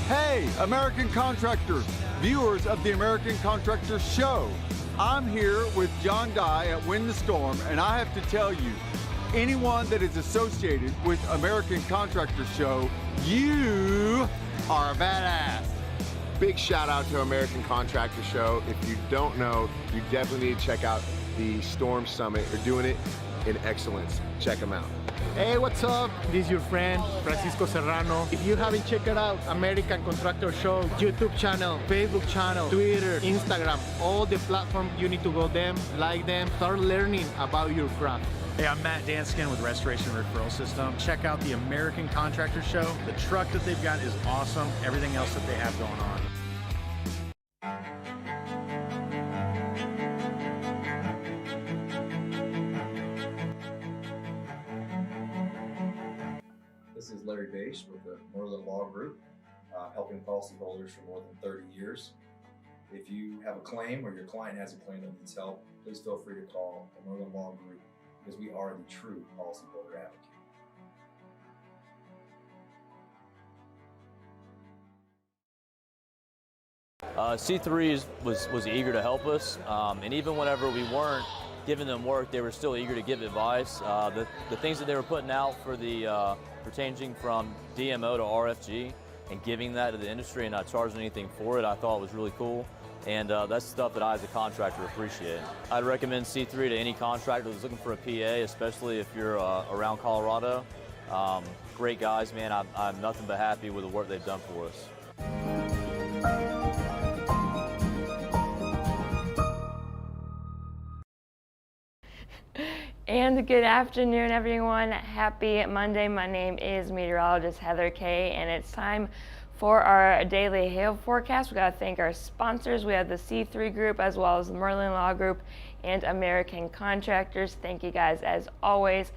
Hey, American contractors, viewers of the American Contractor Show. I'm here with John Dye at Win the Storm, and I have to tell you, anyone that is associated with American Contractor Show, you are a badass. Big shout out to American Contractor Show. If you don't know, you definitely need to check out the Storm Summit. They're doing it in excellence. Check them out. Hey, what's up? This is your friend, Francisco Serrano. If you haven't checked it out, American Contractor Show, YouTube channel, Facebook channel, Twitter, Instagram, all the platforms, you need to go them, like them, start learning about your craft. Hey, I'm Matt Danskin with Restoration Referral System. Check out the American Contractor Show. The truck that they've got is awesome. Everything else that they have going on. This is Larry Bache with the Merlin Law Group, helping policyholders for more than 30 years. If you have a claim or your client has a claim that needs help, please feel free to call the Merlin Law Group because we are the true policyholder advocate. C3 was eager to help us, and even whenever we weren't giving them work, they were still eager to give advice. The things that they were putting out for the pertaining from DMO to RFG and giving that to the industry and not charging anything for it, I thought was really cool. And that's stuff that I, as a contractor, appreciate. I'd recommend C3 to any contractor that's looking for a PA, especially if you're around Colorado. Great guys, man. I'm nothing but happy with the work they've done for us. And good afternoon, everyone. Happy Monday. My name is meteorologist Heather Kay, and it's time for our daily hail forecast. We got to thank our sponsors. We have the C3 Group as well as the Merlin Law Group and American Contractors. Thank you guys, as always,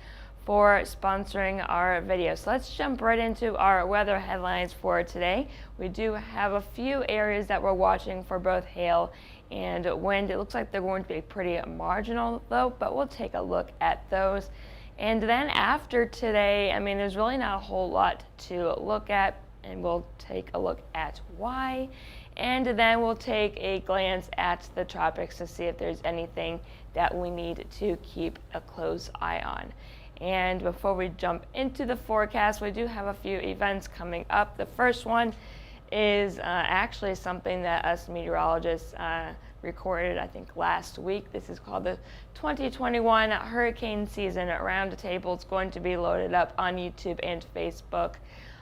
for sponsoring our video. So let's jump right into our weather headlines for today. We do have a few areas that we're watching for both hail and wind. It looks like they're going to be pretty marginal though, but we'll take a look at those. And then after today, I mean, there's really not a whole lot to look at, and we'll take a look at why. And then we'll take a glance at the tropics to see if there's anything that we need to keep a close eye on. And before we jump into the forecast, we do have a few events coming up. The first one is actually something that us meteorologists recorded, I think, last week. This is called the 2021 Hurricane Season Roundtable. It's going to be loaded up on YouTube and Facebook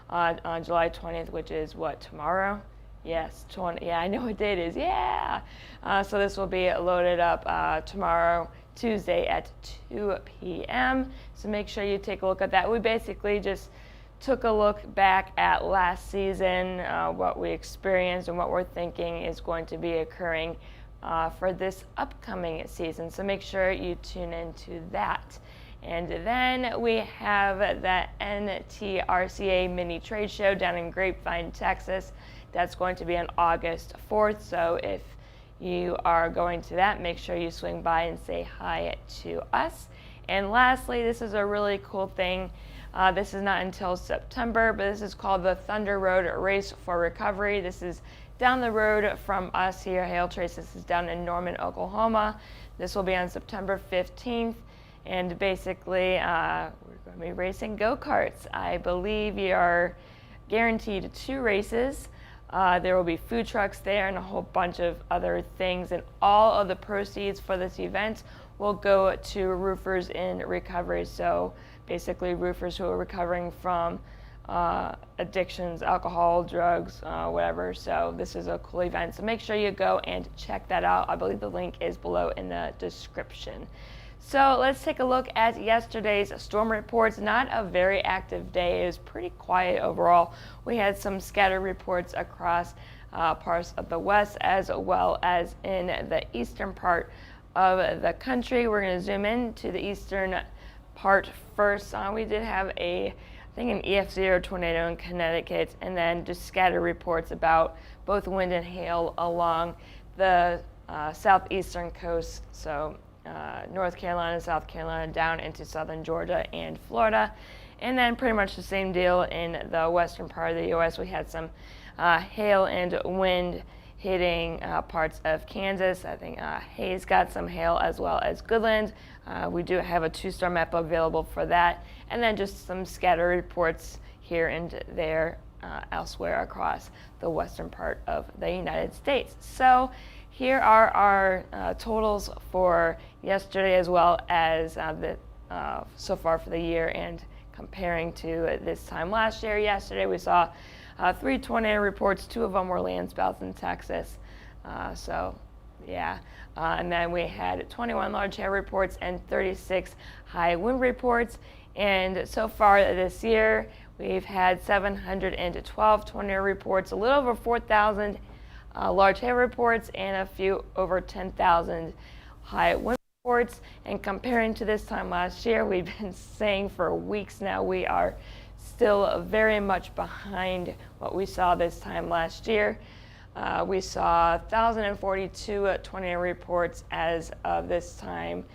on July 20th, which is what, tomorrow? Yes, 20. Yeah, I know what date it is. Yeah. So this will be loaded up tomorrow, Tuesday at 2 p.m. So make sure you take a look at that. We basically just took a look back at last season, what we experienced and what we're thinking is going to be occurring for this upcoming season. So make sure you tune into that. And then we have the NTRCA mini trade show down in Grapevine, Texas. That's going to be on August 4th. So if you are going to that, make sure you swing by and say hi to us. And lastly, this is a really cool thing. This is not until September, but this is called the Thunder Road Race for Recovery. This is down the road from us here, Hail Trace. This is down in Norman, Oklahoma. This will be on September 15th. And basically, we're going to be racing go-karts. I believe you are guaranteed 2 races. There will be food trucks there and a whole bunch of other things. And all of the proceeds for this event will go to roofers in recovery. So basically roofers who are recovering from addictions, alcohol, drugs, whatever. So this is a cool event. So make sure you go and check that out. I believe the link is below in the description. So let's take a look at yesterday's storm reports. Not a very active day. It was pretty quiet overall. We had some scattered reports across parts of the west as well as in the eastern part of the country. We're going to zoom in to the eastern part first. We did have I think an EF0 tornado in Connecticut, and then just scattered reports about both wind and hail along the southeastern coast. So North Carolina, South Carolina, down into southern Georgia and Florida. And then pretty much the same deal in the western part of the U.S. We had some hail and wind hitting parts of Kansas. I think Hayes got some hail as well as Goodland. We do have a 2-star map available for that. And then just some scatter reports here and there elsewhere across the western part of the United States. So here are our totals for yesterday as well as so far for the year, and comparing to this time last year. Yesterday we saw 3 tornado reports. 2 of them were landspouts in Texas. And then we had 21 large hail reports and 36 high wind reports. And so far this year, we've had 712 tornado reports, a little over 4,000 large hail reports, and a few over 10,000 high wind reports. And comparing to this time last year, we've been saying for weeks now, we are still very much behind what we saw this time last year. We saw 1,042 tornado reports as of this time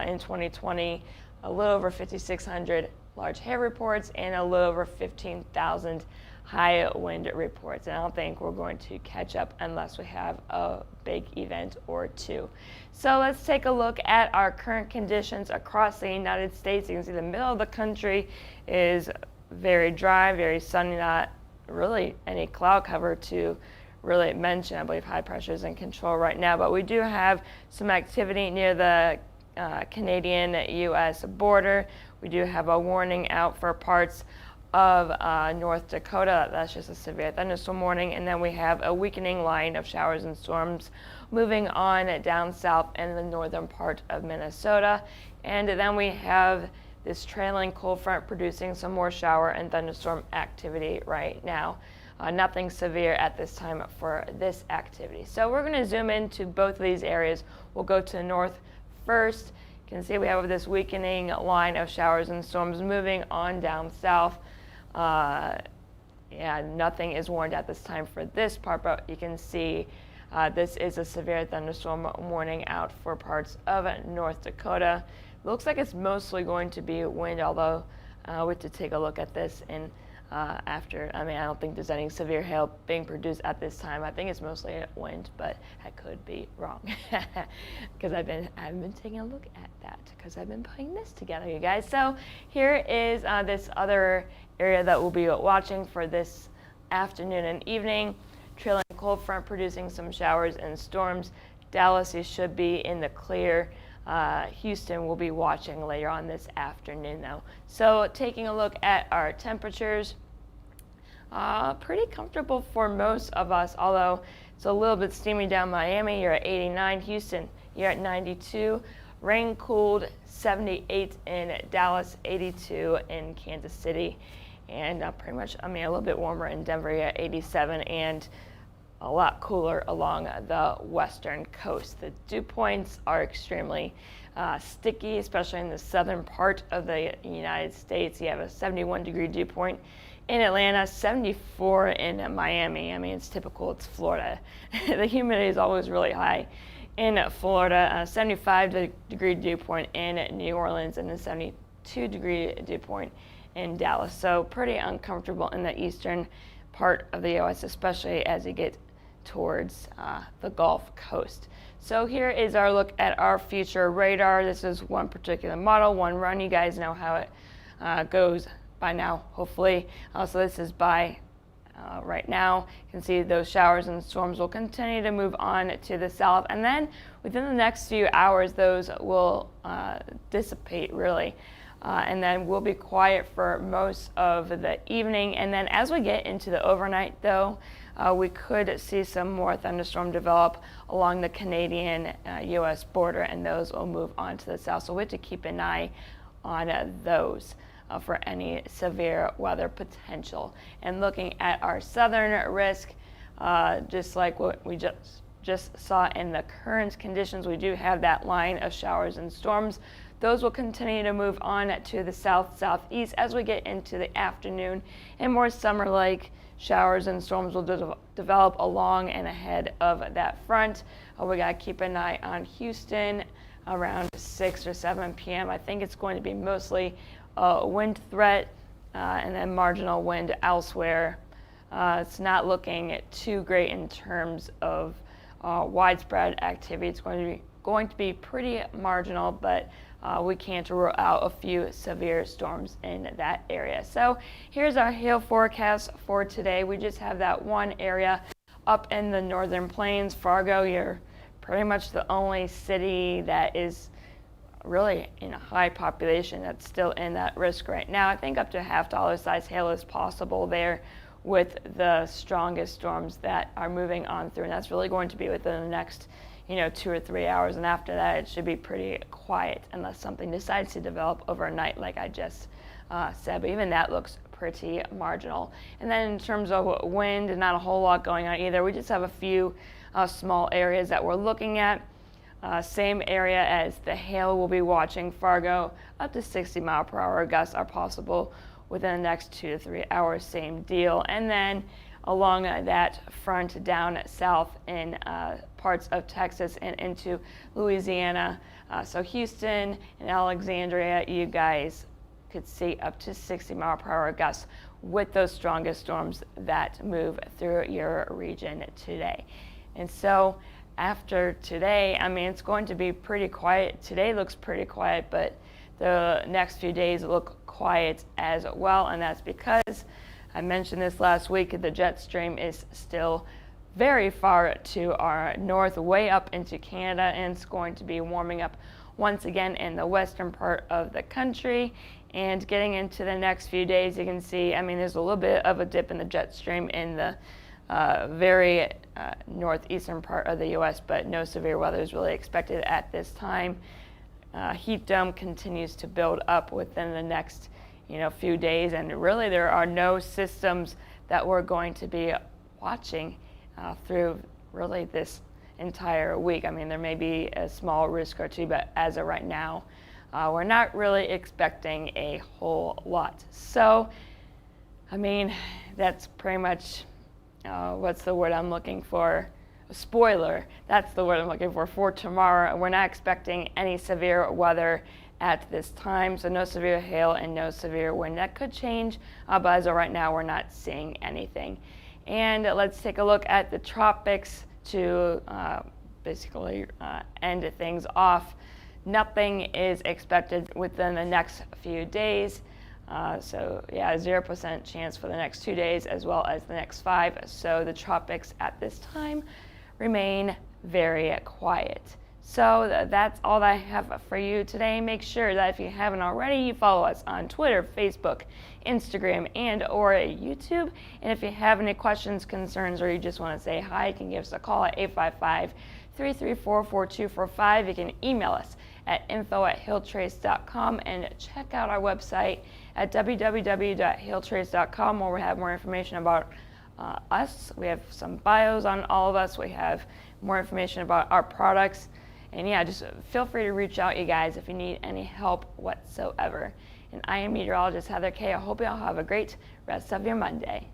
in 2020, a little over 5,600 large hail reports, and a little over 15,000 high wind reports. And I don't think we're going to catch up unless we have a big event or two. So let's take a look at our current conditions across the United States. You can see the middle of the country is very dry, very sunny, not really any cloud cover to really mention. I believe high pressure is in control right now, but we do have some activity near the Canadian-U.S. border. We do have a warning out for parts of North Dakota. That's just a severe thunderstorm warning. And then we have a weakening line of showers and storms moving on down south in the northern part of Minnesota. And then we have this trailing cold front producing some more shower and thunderstorm activity right now. Nothing severe at this time for this activity. So we're going to zoom into both of these areas. We'll go to the north first. You can see we have this weakening line of showers and storms moving on down south. Nothing is warned at this time for this part, but you can see this is a severe thunderstorm warning out for parts of North Dakota. Looks like it's mostly going to be wind, although we have to take a look at this and I don't think there's any severe hail being produced at this time. I think it's mostly wind, but I could be wrong because I haven't been taking a look at that because I've been putting this together, you guys. So here is this other area that we'll be watching for this afternoon and evening. Trailing cold front producing some showers and storms. Dallas, you should be in the clear. Houston will be watching later on this afternoon though. So taking a look at our temperatures, pretty comfortable for most of us, although it's a little bit steamy down Miami. You're at 89. Houston, you're at 92. Rain cooled, 78 in Dallas, 82 in Kansas City, and pretty much, a little bit warmer in Denver. You're at 87, and a lot cooler along the western coast. The dew points are extremely sticky, especially in the southern part of the United States. You have a 71-degree dew point in Atlanta, 74 in Miami. It's typical, it's Florida. The humidity is always really high in Florida. 75-degree dew point in New Orleans, and a 72-degree dew point in Dallas. So pretty uncomfortable in the eastern part of the U.S., especially as you get towards the Gulf Coast. So here is our look at our future radar. This is one particular model, one run. You guys know how it goes by now, hopefully. So this is by right now. You can see those showers and storms will continue to move on to the south, and then within the next few hours those will dissipate really. And then we'll be quiet for most of the evening. And then as we get into the overnight though, we could see some more thunderstorm develop along the Canadian-U.S. border, and those will move on to the south. So we have to keep an eye on those for any severe weather potential. And looking at our southern risk, just like what we just saw in the current conditions, we do have that line of showers and storms. Those will continue to move on to the south-southeast as we get into the afternoon, and more summer-like showers and storms will develop along and ahead of that front. We got to keep an eye on Houston around 6 or 7 p.m. I think it's going to be mostly a wind threat and then marginal wind elsewhere. It's not looking too great in terms of widespread activity. It's going to be pretty marginal, but we can't rule out a few severe storms in that area. So here's our hail forecast for today. We just have that one area up in the northern plains. Fargo, you're pretty much the only city that is really in a high population that's still in that risk right now. I think up to $0.5 size hail is possible there with the strongest storms that are moving on through, and that's really going to be within the next 2 or 3 hours, and after that it should be pretty quiet unless something decides to develop overnight like I just said, but even that looks pretty marginal. And then in terms of wind, not a whole lot going on either. We just have a few small areas that we're looking at. Same area as the hail we'll be watching. Fargo, up to 60-mile-per-hour gusts are possible within the next 2 to 3 hours, same deal. And then along that front down south in parts of Texas and into Louisiana. So Houston and Alexandria, you guys could see up to 60-mile-per-hour gusts with those strongest storms that move through your region today. And so after today, I mean, it's going to be pretty quiet. Today looks pretty quiet, but the next few days look quiet as well, and that's because I mentioned this last week, the jet stream is still very far to our north, way up into Canada, and it's going to be warming up once again in the western part of the country. And getting into the next few days, you can see, I mean, there's a little bit of a dip in the jet stream in the very northeastern part of the U.S., but no severe weather is really expected at this time. Heat dome continues to build up within the next few days, and really there are no systems that we're going to be watching through really this entire week. I mean, there may be a small risk or two, but as of right now, we're not really expecting a whole lot. So, I mean, that's pretty much what's the word I'm looking for? A spoiler. That's the word I'm looking for tomorrow. We're not expecting any severe weather at this time, so no severe hail and no severe wind. That could change, but as of right now, we're not seeing anything. And let's take a look at the tropics to basically end things off. Nothing is expected within the next few days. So yeah, 0% chance for the next 2 days as well as the next 5. So the tropics at this time remain very quiet. So that's all that I have for you today. Make sure that if you haven't already, you follow us on Twitter, Facebook, Instagram, and or YouTube. And if you have any questions, concerns, or you just want to say hi, you can give us a call at 855-334-4245. You can email us at info@hailtrace.com and check out our website at www.hailtrace.com, where we have more information about us. We have some bios on all of us. We have more information about our products. And yeah, just feel free to reach out, you guys, if you need any help whatsoever. And I am meteorologist Heather Kay. I hope you all have a great rest of your Monday.